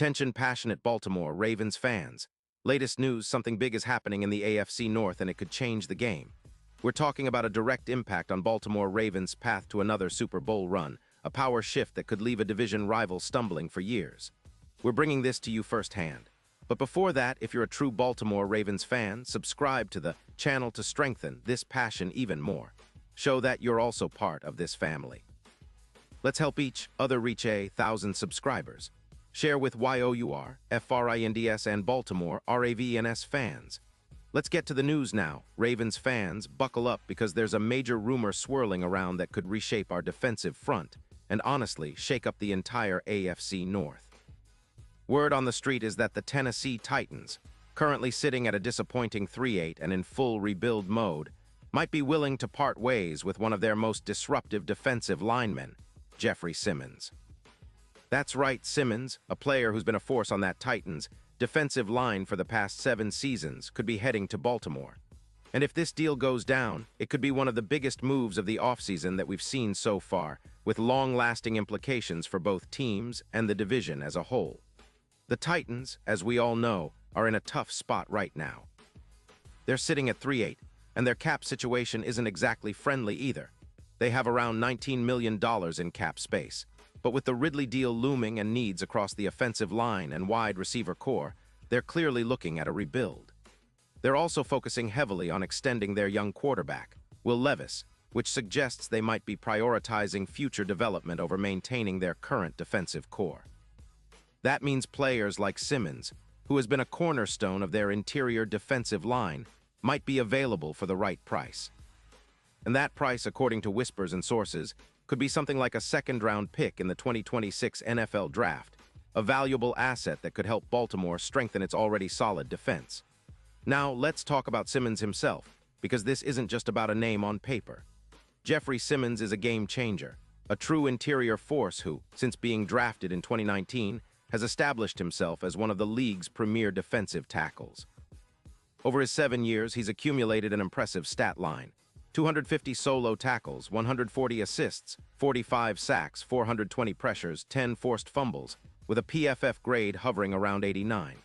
Attention passionate Baltimore Ravens fans. Latest news, something big is happening in the AFC North and it could change the game. We're talking about a direct impact on Baltimore Ravens' path to another Super Bowl run, a power shift that could leave a division rival stumbling for years. We're bringing this to you firsthand. But before that, if you're a true Baltimore Ravens fan, subscribe to the channel to strengthen this passion even more. Show that you're also part of this family. Let's help each other reach 1,000 subscribers. Share with YOUR, FRINDS, and Baltimore RAVENS fans. Let's get to the news now. Ravens fans, buckle up because there's a major rumor swirling around that could reshape our defensive front and honestly shake up the entire AFC North. Word on the street is that the Tennessee Titans, currently sitting at a disappointing 3-8 and in full rebuild mode, might be willing to part ways with one of their most disruptive defensive linemen, Jeffrey Simmons. That's right, Simmons, a player who's been a force on that Titans defensive line for the past 7 seasons, could be heading to Baltimore. And if this deal goes down, it could be one of the biggest moves of the offseason that we've seen so far, with long-lasting implications for both teams and the division as a whole. The Titans, as we all know, are in a tough spot right now. They're sitting at 3-8, and their cap situation isn't exactly friendly either. They have around $19 million in cap space. But with the Ridley deal looming and needs across the offensive line and wide receiver core, they're clearly looking at a rebuild. They're also focusing heavily on extending their young quarterback, Will Levis, which suggests they might be prioritizing future development over maintaining their current defensive core. That means players like Simmons, who has been a cornerstone of their interior defensive line, might be available for the right price. And that price, according to whispers and sources, could be something like a second-round pick in the 2026 NFL Draft, a valuable asset that could help Baltimore strengthen its already solid defense. Now, let's talk about Simmons himself, because this isn't just about a name on paper. Jeffrey Simmons is a game-changer, a true interior force who, since being drafted in 2019, has established himself as one of the league's premier defensive tackles. Over his 7 years, he's accumulated an impressive stat line: 250 solo tackles, 140 assists, 45 sacks, 420 pressures, 10 forced fumbles, with a PFF grade hovering around 89.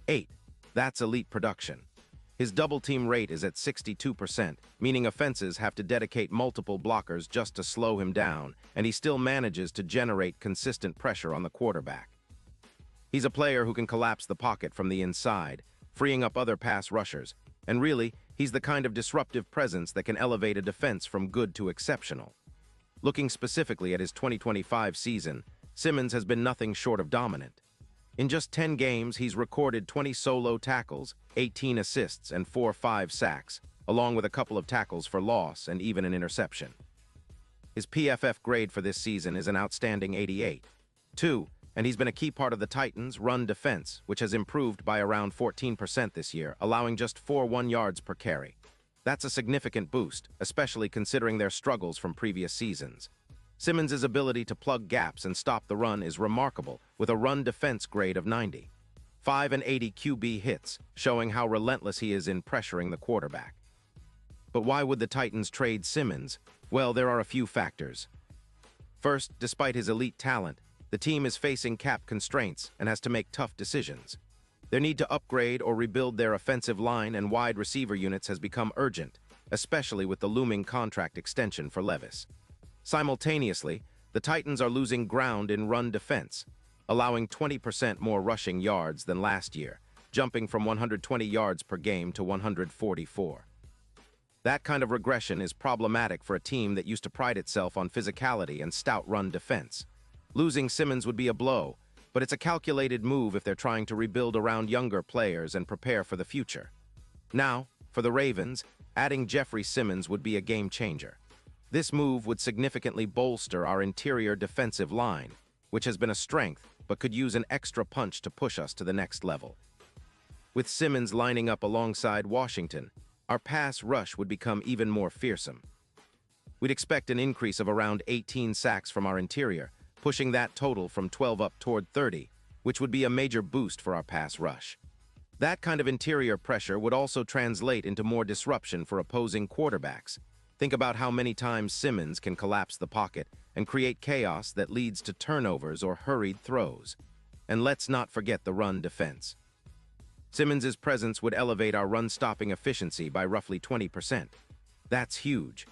8. That's elite production. His double-team rate is at 62%, meaning offenses have to dedicate multiple blockers just to slow him down, and he still manages to generate consistent pressure on the quarterback. He's a player who can collapse the pocket from the inside, freeing up other pass rushers, and really, he's the kind of disruptive presence that can elevate a defense from good to exceptional. Looking specifically at his 2025 season, Simmons has been nothing short of dominant. In just 10 games, he's recorded 20 solo tackles, 18 assists, and 4-5 sacks, along with a couple of tackles for loss and even an interception. His PFF grade for this season is an outstanding 88. 2. And he's been a key part of the Titans' run defense, which has improved by around 14% this year, allowing just 4 yards per carry. That's a significant boost, especially considering their struggles from previous seasons. Simmons' ability to plug gaps and stop the run is remarkable, with a run defense grade of 90. 5 and 80 QB hits, showing how relentless he is in pressuring the quarterback. But why would the Titans trade Simmons? Well, there are a few factors. First, despite his elite talent, the team is facing cap constraints and has to make tough decisions. Their need to upgrade or rebuild their offensive line and wide receiver units has become urgent, especially with the looming contract extension for Levis. Simultaneously, the Titans are losing ground in run defense, allowing 20% more rushing yards than last year, jumping from 120 yards per game to 144. That kind of regression is problematic for a team that used to pride itself on physicality and stout run defense. Losing Simmons would be a blow, but it's a calculated move if they're trying to rebuild around younger players and prepare for the future. Now, for the Ravens, adding Jeffrey Simmons would be a game-changer. This move would significantly bolster our interior defensive line, which has been a strength but could use an extra punch to push us to the next level. With Simmons lining up alongside Washington, our pass rush would become even more fearsome. We'd expect an increase of around 18 sacks from our interior, pushing that total from 12 up toward 30, which would be a major boost for our pass rush. That kind of interior pressure would also translate into more disruption for opposing quarterbacks. Think about how many times Simmons can collapse the pocket and create chaos that leads to turnovers or hurried throws. And let's not forget the run defense. Simmons' presence would elevate our run-stopping efficiency by roughly 20%. That's huge.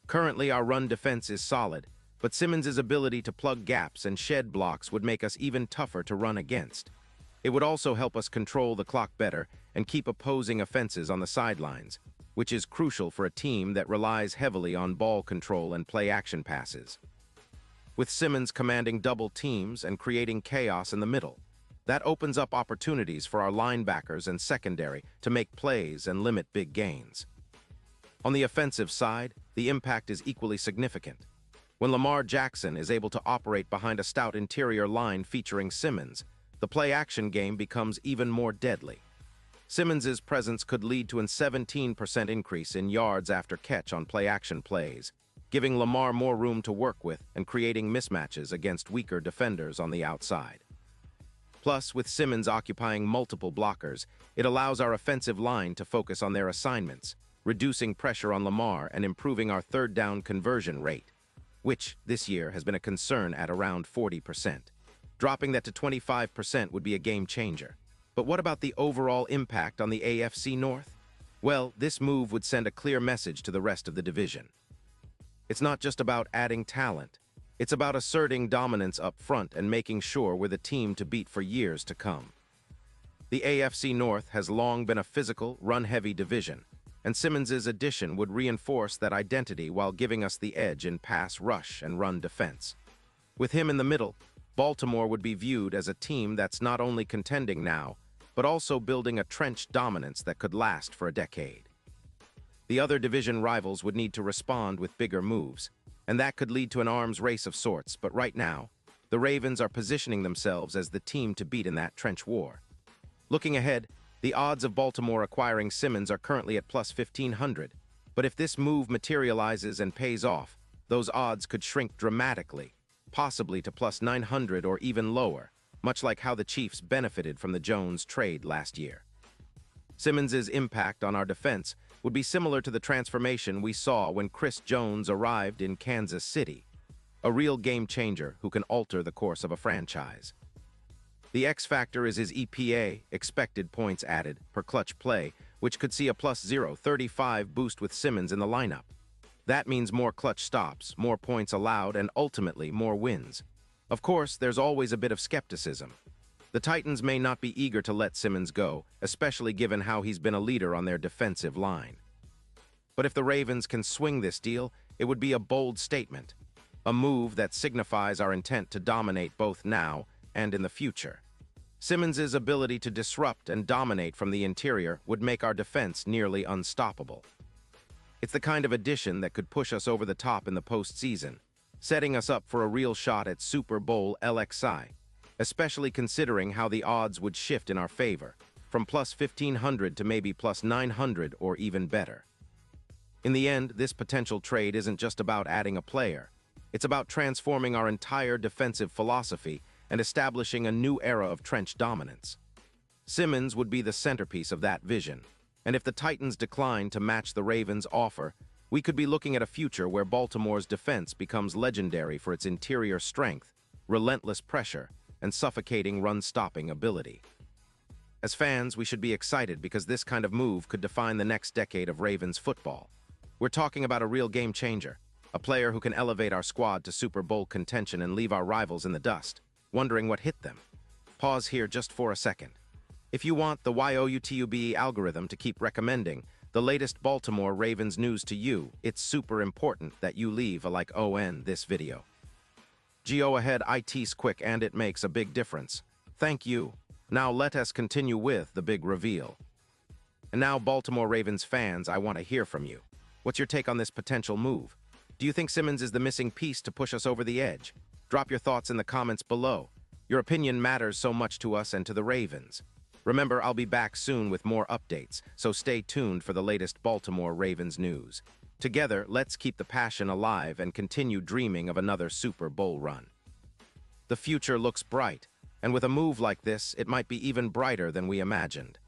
Currently, our run defense is solid, but Simmons' ability to plug gaps and shed blocks would make us even tougher to run against. It would also help us control the clock better and keep opposing offenses on the sidelines, which is crucial for a team that relies heavily on ball control and play-action passes. With Simmons commanding double teams and creating chaos in the middle, that opens up opportunities for our linebackers and secondary to make plays and limit big gains. On the offensive side, the impact is equally significant. When Lamar Jackson is able to operate behind a stout interior line featuring Simmons, the play-action game becomes even more deadly. Simmons' presence could lead to a 17% increase in yards after catch on play-action plays, giving Lamar more room to work with and creating mismatches against weaker defenders on the outside. Plus, with Simmons occupying multiple blockers, it allows our offensive line to focus on their assignments, reducing pressure on Lamar and improving our third down conversion rate, which this year has been a concern at around 40%. Dropping that to 25% would be a game changer. But what about the overall impact on the AFC North? Well, this move would send a clear message to the rest of the division. It's not just about adding talent. It's about asserting dominance up front and making sure we're the team to beat for years to come. The AFC North has long been a physical, run-heavy division, and Simmons' addition would reinforce that identity while giving us the edge in pass rush and run defense. With him in the middle, Baltimore would be viewed as a team that's not only contending now, but also building a trench dominance that could last for a decade. The other division rivals would need to respond with bigger moves, and that could lead to an arms race of sorts, but right now, the Ravens are positioning themselves as the team to beat in that trench war. Looking ahead, the odds of Baltimore acquiring Simmons are currently at plus 1,500, but if this move materializes and pays off, those odds could shrink dramatically, possibly to plus 900 or even lower, much like how the Chiefs benefited from the Jones trade last year. Simmons' impact on our defense would be similar to the transformation we saw when Chris Jones arrived in Kansas City, a real game changer who can alter the course of a franchise. The X factor is his EPA, expected points added, per clutch play, which could see a plus 0.35 boost with Simmons in the lineup. That means more clutch stops, more points allowed, and ultimately more wins. Of course, there's always a bit of skepticism. The Titans may not be eager to let Simmons go, especially given how he's been a leader on their defensive line. But if the Ravens can swing this deal, it would be a bold statement, a move that signifies our intent to dominate both now and in the future. Simmons' ability to disrupt and dominate from the interior would make our defense nearly unstoppable. It's the kind of addition that could push us over the top in the postseason, setting us up for a real shot at Super Bowl LXI, especially considering how the odds would shift in our favor, from plus 1,500 to maybe plus 900 or even better. In the end, this potential trade isn't just about adding a player. It's about transforming our entire defensive philosophy and establishing a new era of trench dominance. Simmons would be the centerpiece of that vision, and if the Titans decline to match the Ravens' offer, we could be looking at a future where Baltimore's defense becomes legendary for its interior strength, relentless pressure, and suffocating run-stopping ability. As fans, we should be excited because this kind of move could define the next decade of Ravens football. We're talking about a real game changer, a player who can elevate our squad to Super Bowl contention and leave our rivals in the dust, wondering what hit them. Pause here just for a second. If you want the YouTube algorithm to keep recommending the latest Baltimore Ravens news to you, it's super important that you leave a like on this video. Go ahead, it's quick and it makes a big difference. Thank you. Now let us continue with the big reveal. And now, Baltimore Ravens fans, I want to hear from you. What's your take on this potential move? Do you think Simmons is the missing piece to push us over the edge? Drop your thoughts in the comments below. Your opinion matters so much to us and to the Ravens. Remember, I'll be back soon with more updates, so stay tuned for the latest Baltimore Ravens news. Together, let's keep the passion alive and continue dreaming of another Super Bowl run. The future looks bright, and with a move like this, it might be even brighter than we imagined.